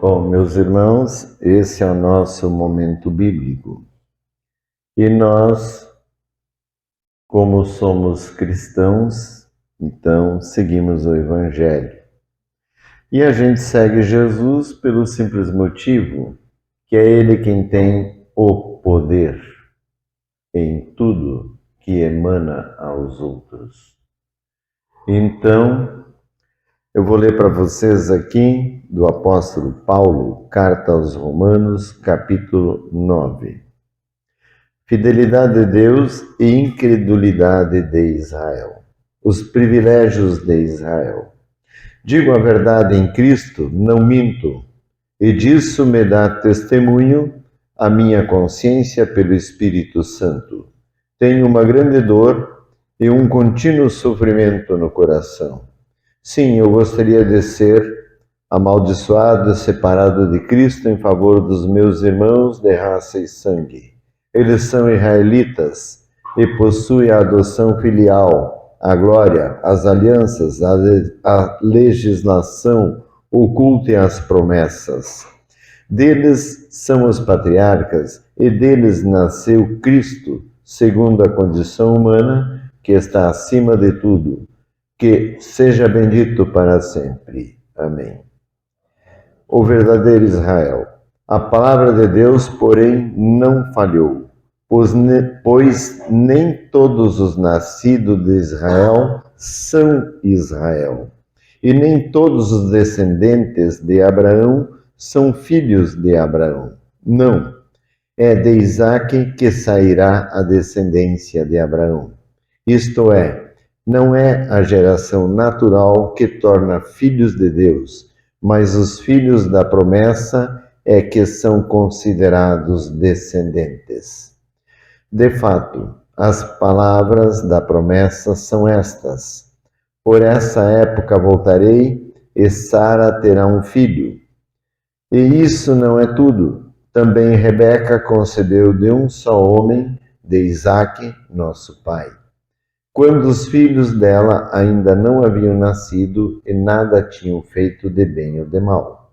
Bom, meus irmãos, esse é o nosso momento bíblico. E nós, como somos cristãos, então seguimos o Evangelho. E a gente segue Jesus pelo simples motivo que é Ele quem tem o poder em tudo que emana aos outros. Então, eu vou ler para vocês aqui do apóstolo Paulo, carta aos Romanos, capítulo 9. Fidelidade de Deus e incredulidade de Israel. Os privilégios de Israel. Digo a verdade em Cristo, não minto, e disso me dá testemunho a minha consciência pelo Espírito Santo. Tenho uma grande dor e um contínuo sofrimento no coração. Sim, eu gostaria de ser amaldiçoado e separado de Cristo em favor dos meus irmãos de raça e sangue. Eles são israelitas e possuem a adoção filial, a glória, as alianças, a legislação, o culto e as promessas. Deles são os patriarcas e deles nasceu Cristo, segundo a condição humana, que está acima de tudo, que seja bendito para sempre. Amém. O verdadeiro Israel. A palavra de Deus, porém, não falhou, pois nem todos os nascidos de Israel são Israel, e nem todos os descendentes de Abraão são filhos de Abraão. Não, é de Isaque que sairá a descendência de Abraão. Isto é, não é a geração natural que torna filhos de Deus, mas os filhos da promessa é que são considerados descendentes. De fato, as palavras da promessa são estas: por essa época voltarei e Sara terá um filho. E isso não é tudo. Também Rebeca concebeu de um só homem, de Isaque, nosso pai, quando os filhos dela ainda não haviam nascido e nada tinham feito de bem ou de mal.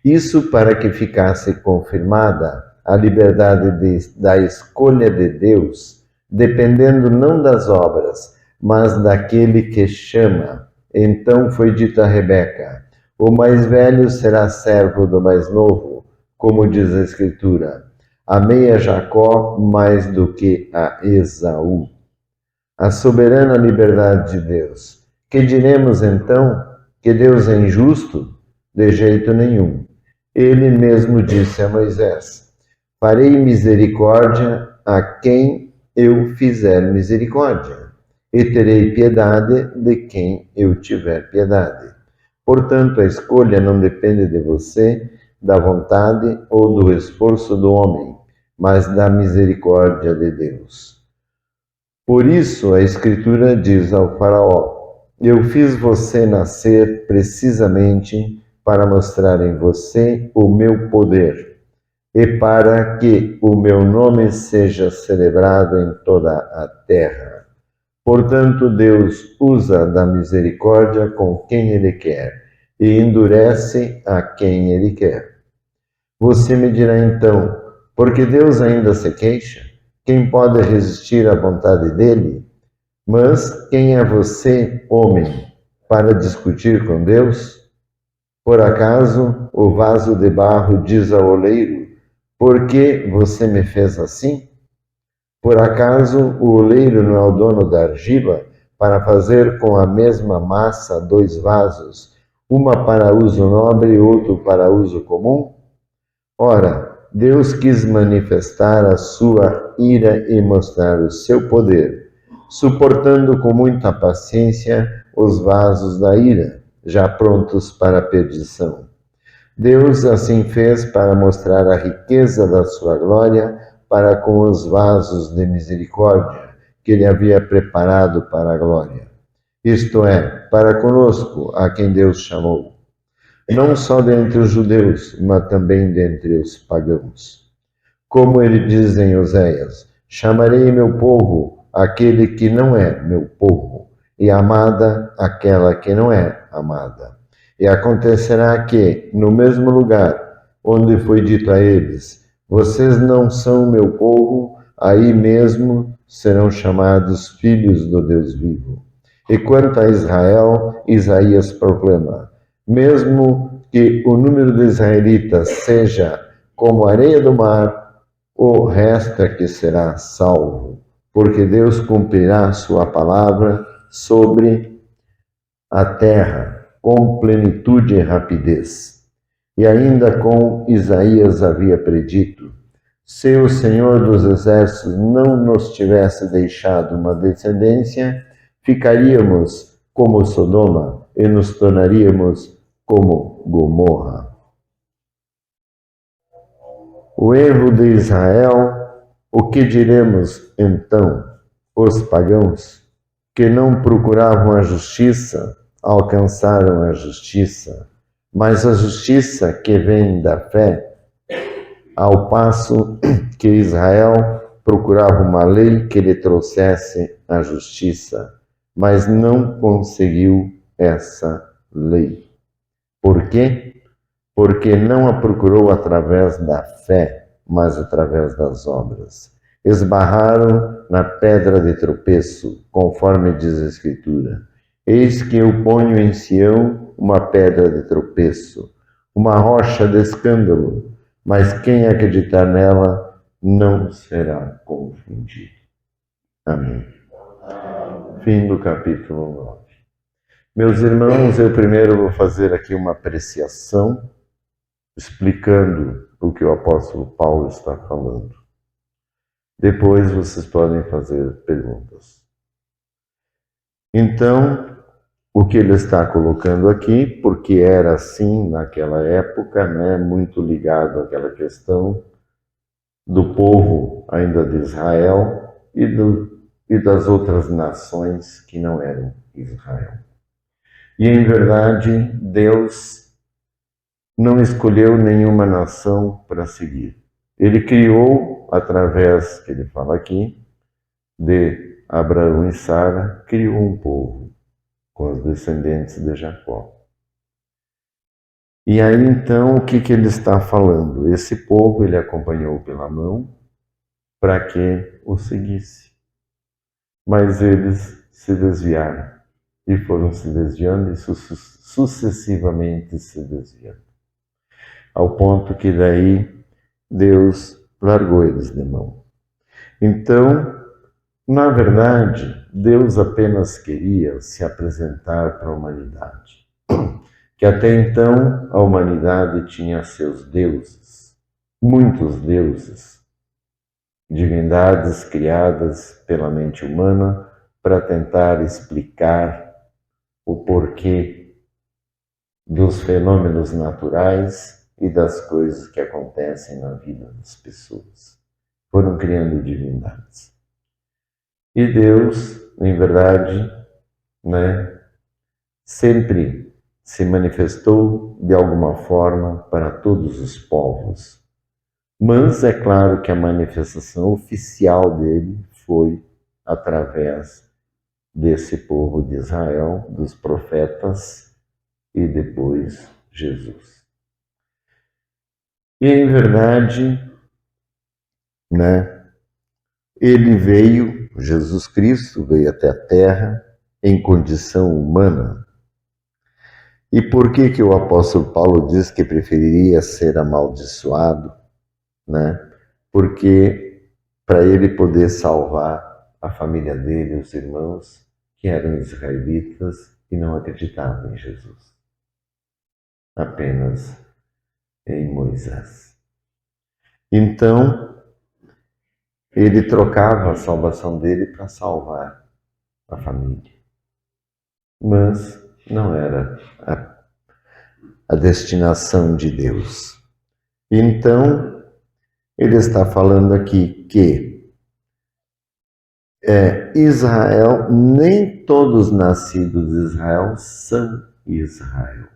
Isso para que ficasse confirmada a liberdade da escolha de Deus, dependendo não das obras, mas daquele que chama. Então foi dito a Rebeca: o mais velho será servo do mais novo, como diz a Escritura. Amei a Jacó mais do que a Esaú. A soberana liberdade de Deus. Que diremos então? Que Deus é injusto? De jeito nenhum. Ele mesmo disse a Moisés: farei misericórdia a quem eu fizer misericórdia, e terei piedade de quem eu tiver piedade. Portanto, a escolha não depende de você, da vontade ou do esforço do homem, mas da misericórdia de Deus. Por isso a Escritura diz ao faraó: eu fiz você nascer precisamente para mostrar em você o meu poder e para que o meu nome seja celebrado em toda a terra. Portanto, Deus usa da misericórdia com quem Ele quer e endurece a quem Ele quer. Você me dirá então: porque Deus ainda se queixa? Quem pode resistir à vontade dele? Mas quem é você, homem, para discutir com Deus? Por acaso o vaso de barro diz ao oleiro: por que você me fez assim? Por acaso o oleiro não é o dono da argila para fazer com a mesma massa dois vasos, uma para uso nobre e outro para uso comum? Ora, Deus quis manifestar a sua ira e mostrar o seu poder, suportando com muita paciência os vasos da ira, já prontos para a perdição. Deus assim fez para mostrar a riqueza da sua glória para com os vasos de misericórdia que ele havia preparado para a glória. Isto é, para conosco, a quem Deus chamou, não só dentre os judeus, mas também dentre os pagãos. Como ele diz em Oséias: chamarei meu povo aquele que não é meu povo, e amada aquela que não é amada. E acontecerá que, no mesmo lugar onde foi dito a eles: vocês não são meu povo, aí mesmo serão chamados filhos do Deus vivo. E quanto a Israel, Isaías proclama: mesmo que o número de israelitas seja como a areia do mar, o resto é que será salvo, porque Deus cumprirá sua palavra sobre a terra com plenitude e rapidez. E ainda com Isaías havia predito: se o Senhor dos Exércitos não nos tivesse deixado uma descendência, ficaríamos como Sodoma e nos tornaríamos como Gomorra. O erro de Israel, o que diremos então? Os pagãos, que não procuravam a justiça, alcançaram a justiça, mas a justiça que vem da fé, ao passo que Israel procurava uma lei que lhe trouxesse a justiça, mas não conseguiu essa lei. Por quê? Porque não a procurou através da fé, mas através das obras. Esbarraram na pedra de tropeço, conforme diz a Escritura. Eis que eu ponho em Sião uma pedra de tropeço, uma rocha de escândalo, mas quem acreditar nela não será confundido. Amém. Fim do capítulo 9. Meus irmãos, eu primeiro vou fazer aqui uma apreciação, explicando o que o apóstolo Paulo está falando. Depois vocês podem fazer perguntas. Então, o que ele está colocando aqui, porque era assim naquela época, né, muito ligado àquela questão do povo ainda de Israel e das outras nações que não eram Israel. E em verdade, Deus não escolheu nenhuma nação para seguir. Ele criou, através, que ele fala aqui, de Abraão e Sara, criou um povo com os descendentes de Jacó. E aí então, o que ele está falando? Esse povo ele acompanhou pela mão para que o seguisse. Mas eles se desviaram e foram se desviando e sucessivamente se desviando. Ao ponto que daí Deus largou eles de mão. Então, na verdade, Deus apenas queria se apresentar para a humanidade. Que até então a humanidade tinha seus deuses, muitos deuses, divindades criadas pela mente humana para tentar explicar o porquê dos fenômenos naturais e das coisas que acontecem na vida das pessoas. Foram criando divindades. E Deus, em verdade, né, sempre se manifestou de alguma forma para todos os povos. Mas é claro que a manifestação oficial dele foi através desse povo de Israel, dos profetas e depois Jesus. E em verdade, né, ele veio, Jesus Cristo veio até a terra em condição humana. E por que o apóstolo Paulo diz que preferiria ser amaldiçoado, né? Porque para ele poder salvar a família dele, os irmãos que eram israelitas e não acreditavam em Jesus, apenas em Moisés. Então, ele trocava a salvação dele para salvar a família. Mas não era a destinação de Deus. Então, ele está falando aqui que Israel, nem todos nascidos de Israel são Israel.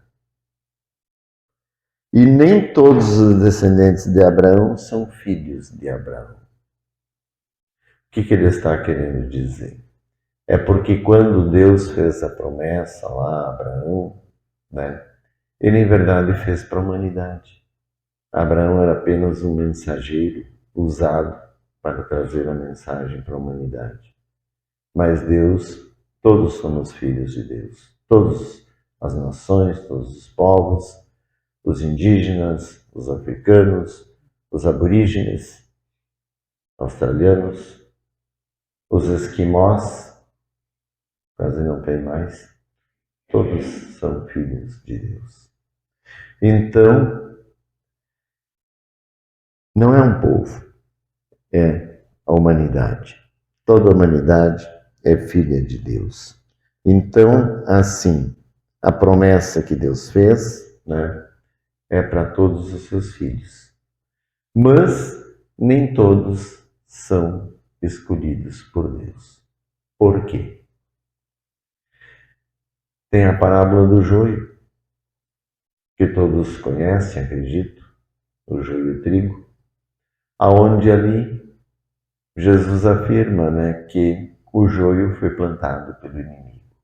E nem todos os descendentes de Abraão são filhos de Abraão. O que ele está querendo dizer? É porque quando Deus fez a promessa lá a Abraão, né, ele em verdade fez para a humanidade. Abraão era apenas um mensageiro usado para trazer a mensagem para a humanidade. Mas Deus, todos somos filhos de Deus. Todas as nações, todos os povos, os indígenas, os africanos, os aborígenes, australianos, os esquimós, quase não tem mais, todos são filhos de Deus. Então, não é um povo, é a humanidade. Toda a humanidade é filha de Deus. Então, assim, a promessa que Deus fez, né, é para todos os seus filhos. Mas nem todos são escolhidos por Deus. Por quê? Tem a parábola do joio, que todos conhecem, acredito, o joio e o trigo, aonde ali Jesus afirma, né, que o joio foi plantado pelo inimigo.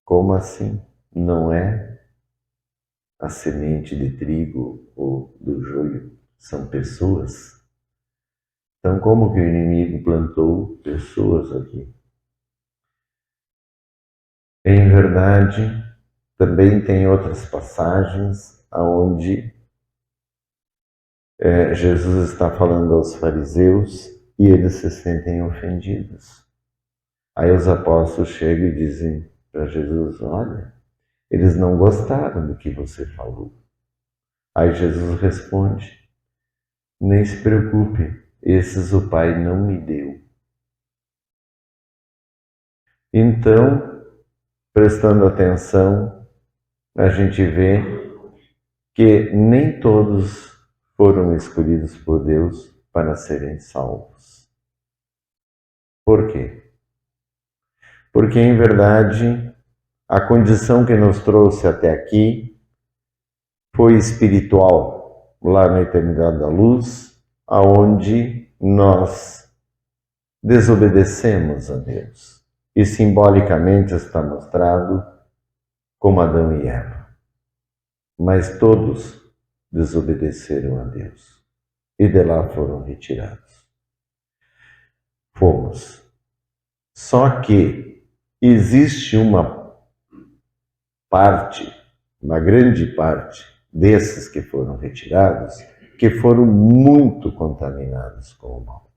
Como assim? Não é a semente de trigo ou do joio, são pessoas. Então, como que o inimigo plantou pessoas aqui? Em verdade, também tem outras passagens onde Jesus está falando aos fariseus e eles se sentem ofendidos. Aí os apóstolos chegam e dizem para Jesus: olha, eles não gostaram do que você falou. Aí Jesus responde: nem se preocupe, esses o Pai não me deu. Então, prestando atenção, a gente vê que nem todos foram escolhidos por Deus para serem salvos. Por quê? Porque, em verdade, a condição que nos trouxe até aqui foi espiritual, lá na eternidade da luz, aonde nós desobedecemos a Deus. E simbolicamente está mostrado como Adão e Eva. Mas todos desobedeceram a Deus e de lá foram retirados. Fomos. Só que existe uma parte, uma grande parte desses que foram retirados, que foram muito contaminados com o mal.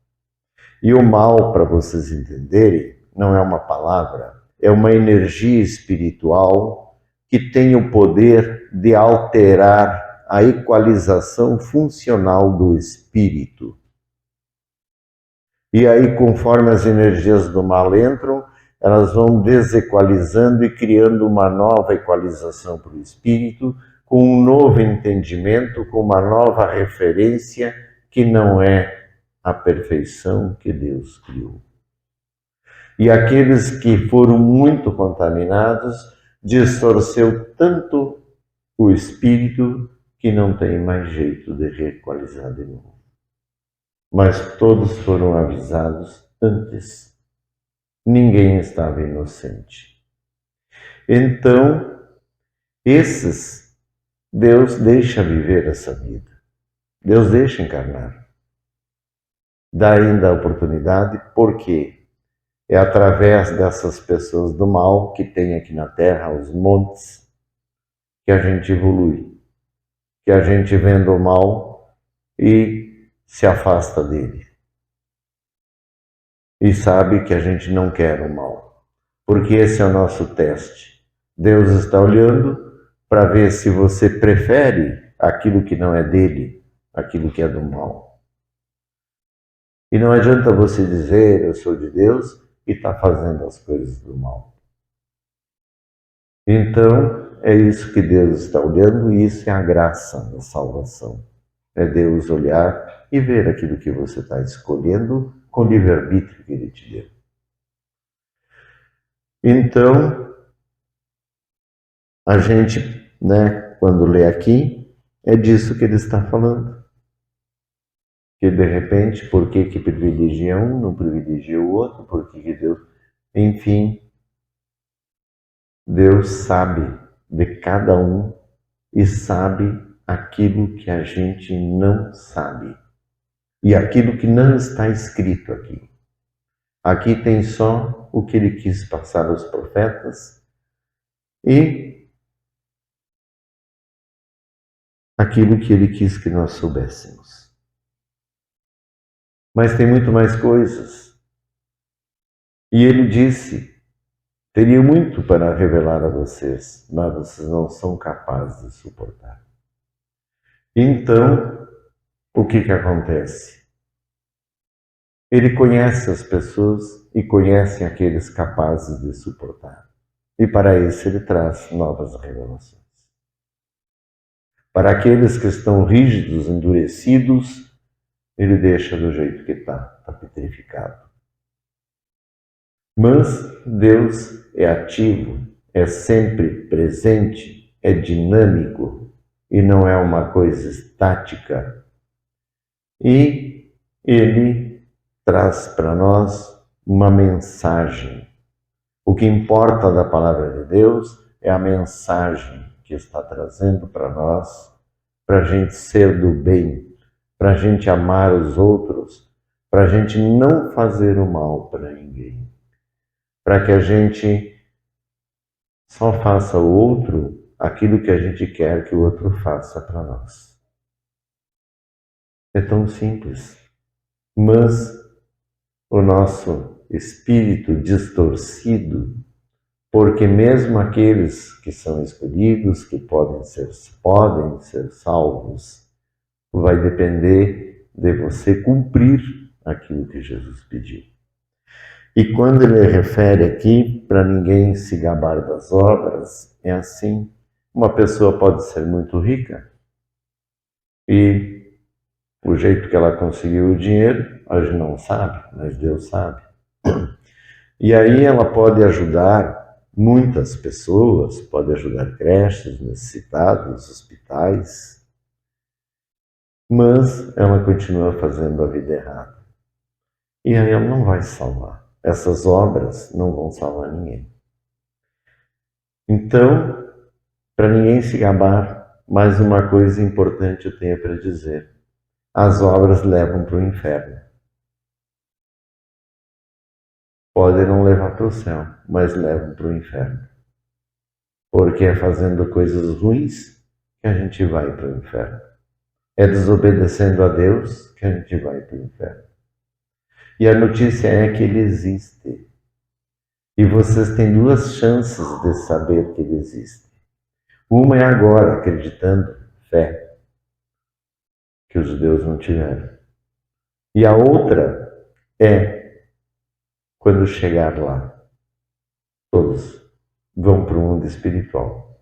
E o mal, para vocês entenderem, não é uma palavra, é uma energia espiritual que tem o poder de alterar a equalização funcional do espírito. E aí, conforme as energias do mal entram, elas vão desequalizando e criando uma nova equalização para o espírito, com um novo entendimento, com uma nova referência que não é a perfeição que Deus criou. E aqueles que foram muito contaminados, distorceu tanto o espírito que não tem mais jeito de reequalizar de novo. Mas todos foram avisados antes. Ninguém estava inocente. Então, esses, Deus deixa viver essa vida. Deus deixa encarnar. Dá ainda a oportunidade, porque é através dessas pessoas do mal que tem aqui na Terra os montes que a gente evolui, que a gente vendo o mal e se afasta dele. E sabe que a gente não quer o mal, porque esse é o nosso teste. Deus está olhando para ver se você prefere aquilo que não é dele, aquilo que é do mal. E não adianta você dizer, eu sou de Deus, e está fazendo as coisas do mal. Então, é isso que Deus está olhando e isso é a graça da salvação. É Deus olhar e ver aquilo que você está escolhendo com o livre-arbítrio que Ele te deu. Então, a gente, quando lê aqui, é disso que Ele está falando. Que de repente, por que privilegia um, não privilegia o outro, por que Deus... Enfim, Deus sabe de cada um e sabe aquilo que a gente não sabe e aquilo que não está escrito aqui. Aqui tem só o que ele quis passar aos profetas e aquilo que ele quis que nós soubéssemos. Mas tem muito mais coisas. E ele disse: teria muito para revelar a vocês, mas vocês não são capazes de suportar. Então, o que acontece? Ele conhece as pessoas e conhece aqueles capazes de suportar. E para isso ele traz novas revelações. Para aqueles que estão rígidos, endurecidos, ele deixa do jeito que está petrificado. Mas Deus é ativo, é sempre presente, é dinâmico e não é uma coisa estática. E ele traz para nós uma mensagem. O que importa da palavra de Deus é a mensagem que está trazendo para nós, para a gente ser do bem, para a gente amar os outros, para a gente não fazer o mal para ninguém, para que a gente só faça ao outro aquilo que a gente quer que o outro faça para nós. É tão simples, mas o nosso espírito distorcido, porque mesmo aqueles que são escolhidos, que podem ser salvos, vai depender de você cumprir aquilo que Jesus pediu. E quando ele refere aqui, para ninguém se gabar das obras, é assim: uma pessoa pode ser muito rica e o jeito que ela conseguiu o dinheiro, a gente não sabe, mas Deus sabe. E aí ela pode ajudar muitas pessoas, pode ajudar creches, necessitados, hospitais, mas ela continua fazendo a vida errada. E aí ela não vai salvar. Essas obras não vão salvar ninguém. Então, para ninguém se gabar, mais uma coisa importante eu tenho para dizer: as obras levam para o inferno. Podem não levar para o céu, mas levam para o inferno. Porque é fazendo coisas ruins que a gente vai para o inferno. É desobedecendo a Deus que a gente vai para o inferno. E a notícia é que ele existe. E vocês têm duas chances de saber que ele existe. Uma é agora, acreditando, fé, que os judeus não tiveram. E a outra é quando chegar lá. Todos vão para o mundo espiritual.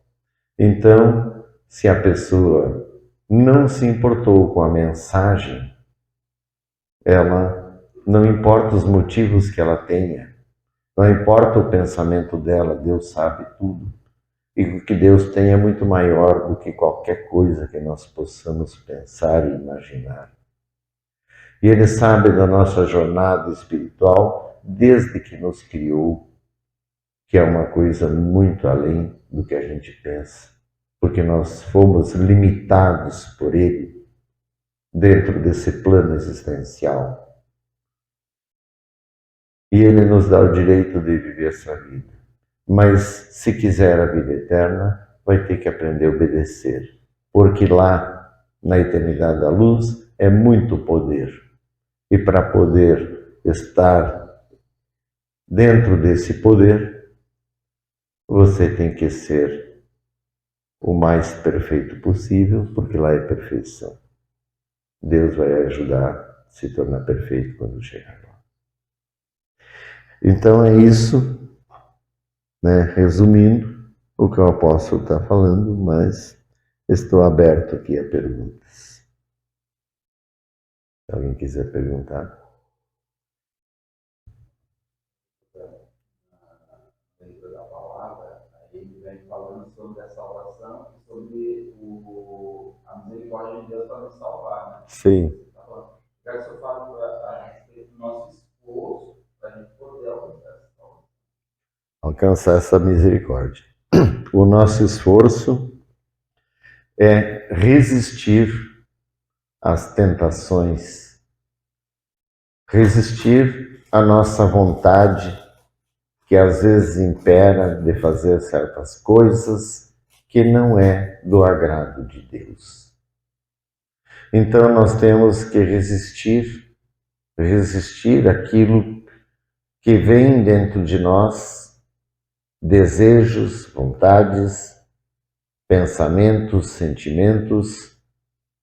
Então, se a pessoa não se importou com a mensagem, ela, não importa os motivos que ela tenha, não importa o pensamento dela, Deus sabe tudo. E o que Deus tem é muito maior do que qualquer coisa que nós possamos pensar e imaginar. E Ele sabe da nossa jornada espiritual desde que nos criou, que é uma coisa muito além do que a gente pensa, porque nós fomos limitados por Ele dentro desse plano existencial. E Ele nos dá o direito de viver essa vida. Mas se quiser a vida eterna, vai ter que aprender a obedecer, porque lá, na eternidade da luz, é muito poder. E para poder estar dentro desse poder, você tem que ser o mais perfeito possível, porque lá é perfeição. Deus vai ajudar a se tornar perfeito quando chegar lá. Então é isso, né? Resumindo o que o apóstolo está falando, mas estou aberto aqui a perguntas. Se alguém quiser perguntar. Dentro da palavra, ele vem falando sobre a salvação e sobre a misericórdia de Deus para nos salvar, né? Sim. Eu quero que você fale a respeito do nosso esforço para a gente poder alcançar essa salvação. Alcançar essa misericórdia. O nosso esforço é resistir às tentações, resistir à nossa vontade, que às vezes impera de fazer certas coisas que não é do agrado de Deus. Então nós temos que resistir aquilo que vem dentro de nós, desejos, vontades, pensamentos, sentimentos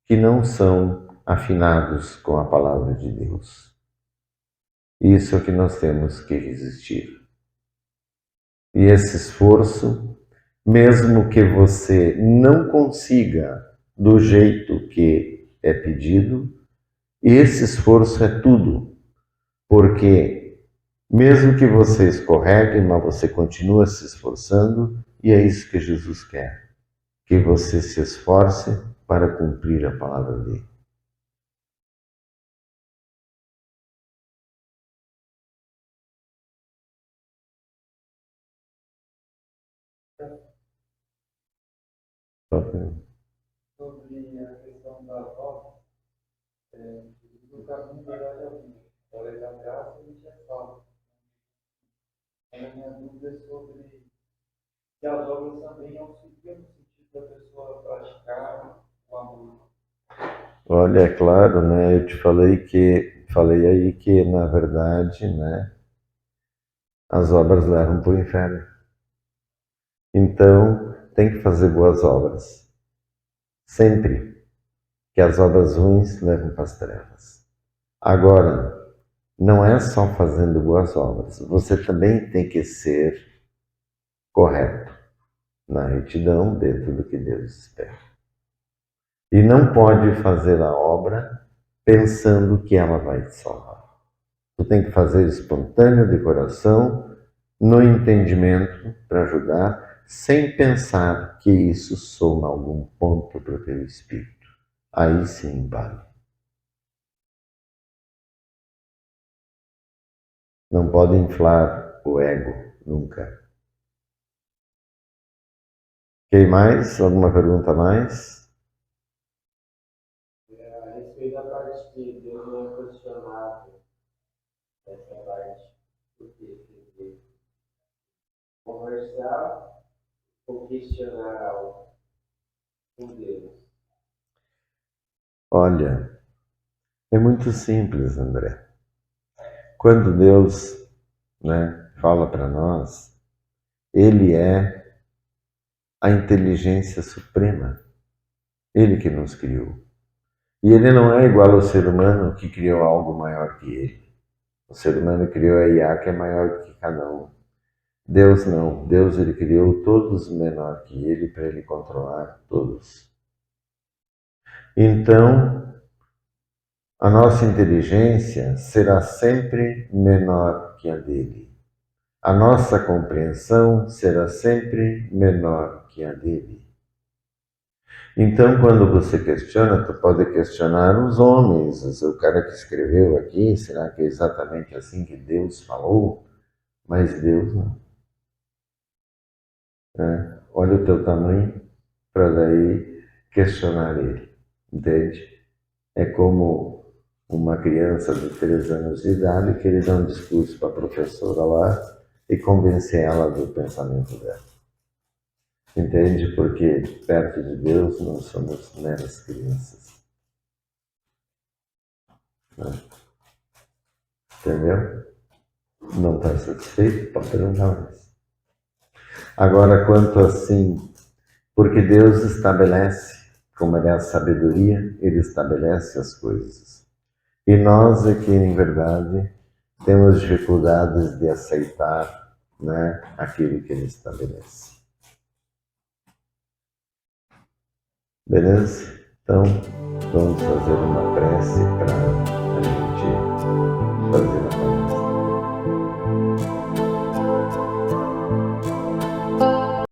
que não são afinados com a palavra de Deus. Isso é o que nós temos que resistir. E esse esforço, mesmo que você não consiga do jeito que é pedido, esse esforço é tudo, porque mesmo que você escorregue, mas você continua se esforçando, e é isso que Jesus quer, que você se esforce para cumprir a palavra dele. Sobre a questão da voz, do caminho melhor da vida, através da graça a gente é salvo. A minha dúvida é sobre se as obras também auxiliam no sentido da pessoa praticar o amor. Olha, é claro, né? Eu te falei aí que na verdade, né, as obras levam para o inferno. Então, tem que fazer boas obras. Sempre que as obras ruins levam para as trevas. Agora, não é só fazendo boas obras, você também tem que ser correto, na retidão, dentro do que Deus espera. E não pode fazer a obra pensando que ela vai te salvar. Tu tem que fazer espontâneo, de coração, no entendimento, para ajudar, sem pensar que isso soma algum ponto para o teu espírito. Aí sim vale. Não pode inflar o ego, nunca. Quem mais? Alguma pergunta a mais? A respeito da parte que Deus não é questionado, essa parte, porque conversar ou questionar algo com Deus. Olha, é muito simples, André. Quando Deus, né, fala para nós, Ele é a inteligência suprema. Ele que nos criou. E Ele não é igual ao ser humano que criou algo maior que Ele. O ser humano criou a IA que é maior do que cada um. Deus não. Deus Ele criou todos menor que Ele para Ele controlar todos. Então, a nossa inteligência será sempre menor que a dele. A nossa compreensão será sempre menor que a dele. Então, quando você questiona, tu pode questionar os homens, o cara que escreveu aqui, será que é exatamente assim que Deus falou? Mas Deus não. Olha o teu tamanho para daí questionar ele, entende? É como uma criança de 3 anos de idade que ele dá um discurso para a professora lá e convence ela do pensamento dela. Entende? Porque perto de Deus nós somos meras crianças. Né? Entendeu? Não está satisfeito? Pode perguntar mais. Agora, quanto assim, porque Deus estabelece, como Ele é a sabedoria, Ele estabelece as coisas. E nós é que, em verdade, temos dificuldades de aceitar, né, aquilo que Ele estabelece. Beleza? Então, vamos fazer uma prece para a gente fazer a